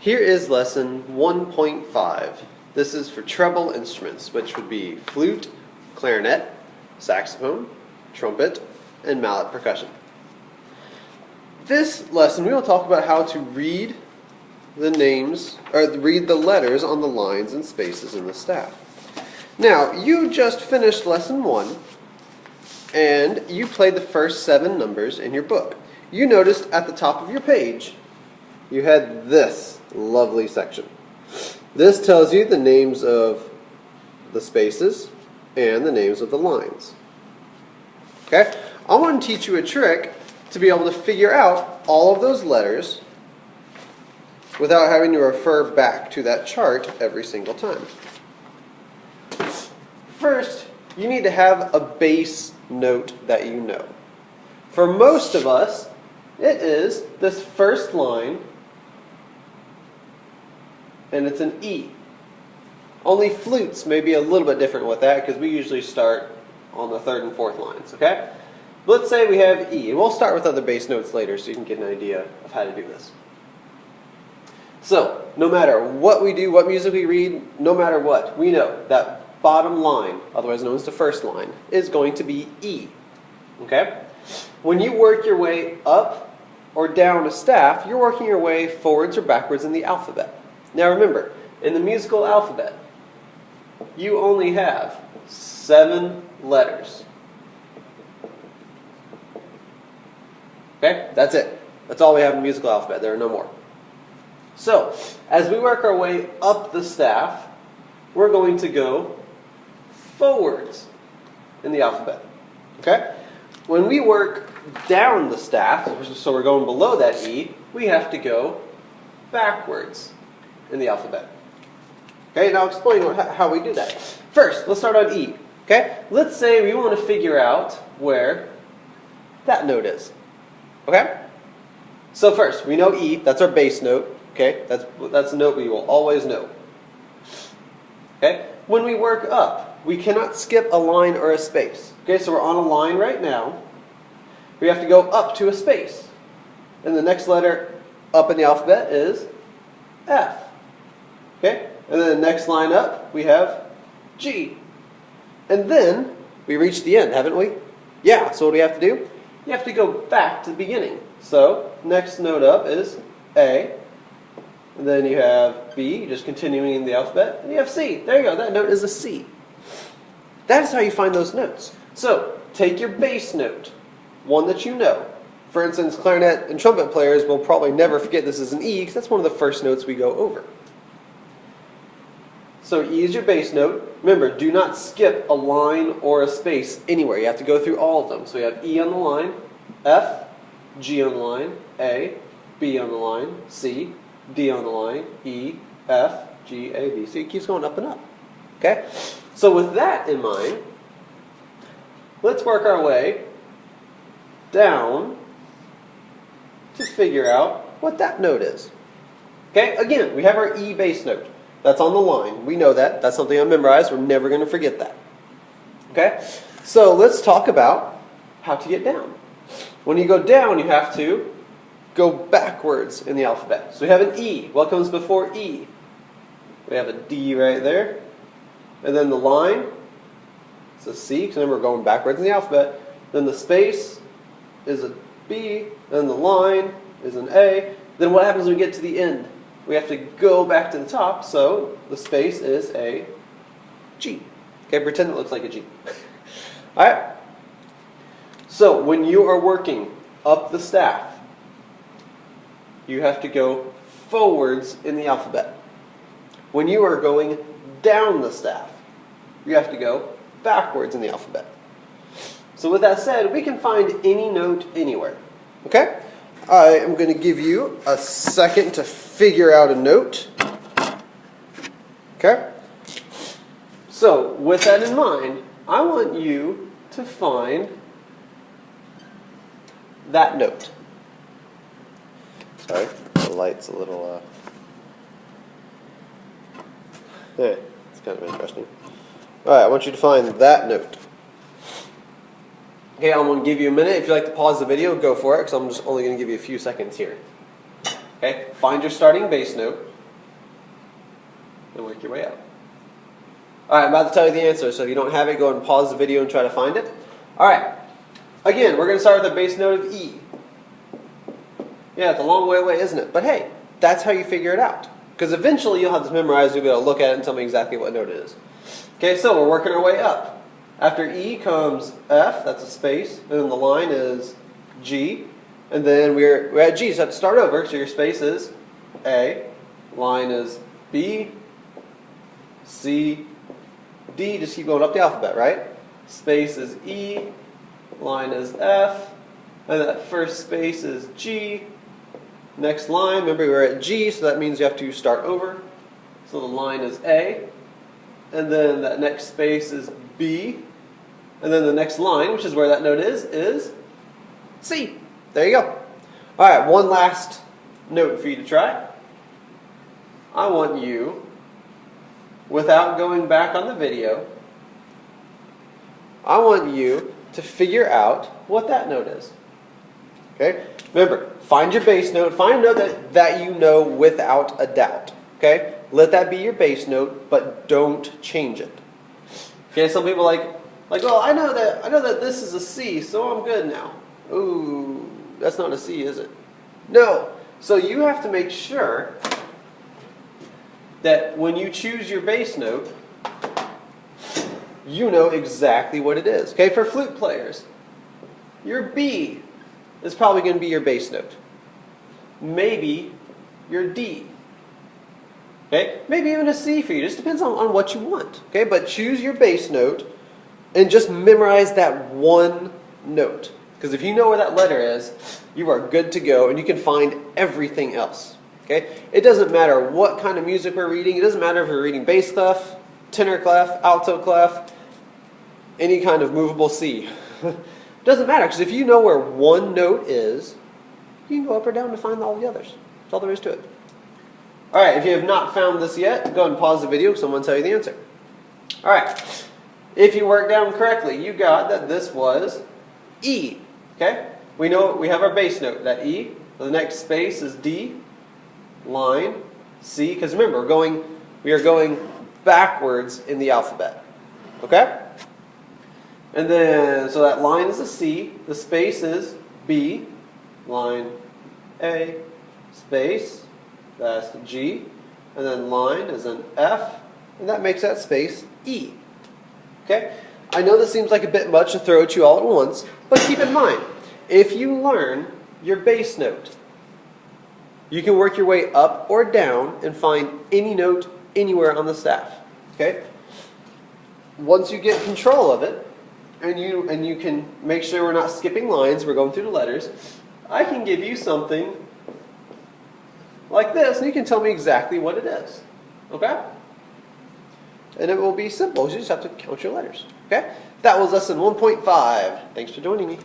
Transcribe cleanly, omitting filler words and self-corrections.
Here is lesson 1.5. This is for treble instruments, which would be flute, clarinet, saxophone, trumpet, and mallet percussion. This lesson we will talk about how to read the names, or read the letters on the lines and spaces in the staff. Now, you just finished lesson 1, and you played the first 7 numbers in your book. You noticed at the top of your page, you had this lovely section. This tells you the names of the spaces and the names of the lines. Okay? I want to teach you a trick to be able to figure out all of those letters without having to refer back to that chart every single time. First, you need to have a bass note that you know. For most of us, it is this first line, and it's an E. Only flutes may be a little bit different with that because we usually start on the 3rd and 4th lines, okay? Let's say we have E, and we'll start with other bass notes later so you can get an idea of how to do this. So, no matter what we do, what music we read, no matter what, we know that bottom line, otherwise known as the first line, is going to be E, okay? When you work your way up or down a staff, you're working your way forwards or backwards in the alphabet. Now remember, in the musical alphabet, you only have 7 letters. Okay? That's it. That's all we have in the musical alphabet. There are no more. So, as we work our way up the staff, we're going to go forwards in the alphabet. Okay? When we work down the staff, so we're going below that E, we have to go backwards in the alphabet. Okay, now I'll explain how we do that. First, let's start on E. Okay, let's say we want to figure out where that note is. Okay, so first we know E. That's our bass note. Okay, that's a note we will always know. Okay, when we work up, we cannot skip a line or a space. Okay, so we're on a line right now. We have to go up to a space, and the next letter up in the alphabet is F. Okay, and then the next line up, we have G. And then we reach the end, haven't we? Yeah, so what do we have to do? You have to go back to the beginning. So, next note up is A. And then you have B, just continuing in the alphabet. And you have C. There you go, that note is a C. That is how you find those notes. So, take your bass note, one that you know. For instance, clarinet and trumpet players will probably never forget this is an E, because that's one of the first notes we go over. So E is your bass note. Remember, do not skip a line or a space anywhere. You have to go through all of them. So we have E on the line, F, G on the line, A, B on the line, C, D on the line, E, F, G, A, B. So it keeps going up and up. Okay? So with that in mind, let's work our way down to figure out what that note is. Okay? Again, we have our E bass note. That's on the line. We know that. That's something I memorized. We're never going to forget that. Okay? So let's talk about how to get down. When you go down, you have to go backwards in the alphabet. So we have an E. What comes before E? We have a D right there. And then the line, it's a C, because remember we're going backwards in the alphabet. Then the space is a B. Then the line is an A. Then what happens when we get to the end? We have to go back to the top, so the space is a G. Okay, pretend it looks like a G. Alright? So, when you are working up the staff, you have to go forwards in the alphabet. When you are going down the staff, you have to go backwards in the alphabet. So with that said, we can find any note anywhere. Okay? I am going to give you a second to figure out a note. Okay? So, with that in mind, I want you to find that note. Sorry, the light's a little, there, it's kind of interesting. Alright, I want you to find that note. Okay, I'm going to give you a minute. If you'd like to pause the video, go for it, because I'm just only going to give you a few seconds here. Okay, find your starting bass note. and work your way up. Alright, I'm about to tell you the answer, so if you don't have it, go ahead and pause the video and try to find it. Alright, again, we're going to start with the bass note of E. Yeah, it's a long way away, isn't it? But hey, that's how you figure it out. Because eventually you'll have this memorized, you'll be able to look at it and tell me exactly what note it is. Okay, so we're working our way up. After E comes F, that's a space, and then the line is G, and then we're at G, so you have to start over, so your space is A, line is B, C, D, just keep going up the alphabet, right? Space is E, line is F, and that first space is G. Next line, remember we're at G, so that means you have to start over. So the line is A, and then that next space is B, and then the next line, which is where that note is C. There you go. Alright, one last note for you to try. I want you, without going back on the video, I want you to figure out what that note is. Okay? Remember, find your bass note. Find a note that you know without a doubt. Okay? Let that be your bass note, but don't change it. Okay? Some people like, well, I know that this is a C, so I'm good now. Ooh, that's not a C, is it? No. So you have to make sure that when you choose your bass note, you know exactly what it is. Okay? For flute players, your B is probably going to be your bass note. Maybe your D. Okay? Maybe even a C for you. It just depends on what you want. Okay? But choose your bass note and just memorize that one note. Because if you know where that letter is, you are good to go and you can find everything else. Okay? It doesn't matter what kind of music we're reading. It doesn't matter if we're reading bass clef, tenor clef, alto clef, any kind of movable C. Doesn't matter, because if you know where one note is, you can go up or down to find all the others. That's all there is to it. Alright, if you have not found this yet, go ahead and pause the video because someone will tell you the answer. Alright, if you worked down correctly, you got that this was E. Okay? We know we have our bass note, that E. The next space is D, line, C, because remember, we are going backwards in the alphabet. Okay? And then, so that line is a C, the space is B, line A, space, that's the G, and then line is an F, and that makes that space E. Okay? I know this seems like a bit much to throw at you all at once, but keep in mind, if you learn your bass note, you can work your way up or down and find any note anywhere on the staff. Okay? Once you get control of it, and you can make sure we're not skipping lines, we're going through the letters, I can give you something like this, and you can tell me exactly what it is. Okay? And it will be simple. You just have to count your letters. Okay? That was lesson 1.5. Thanks for joining me.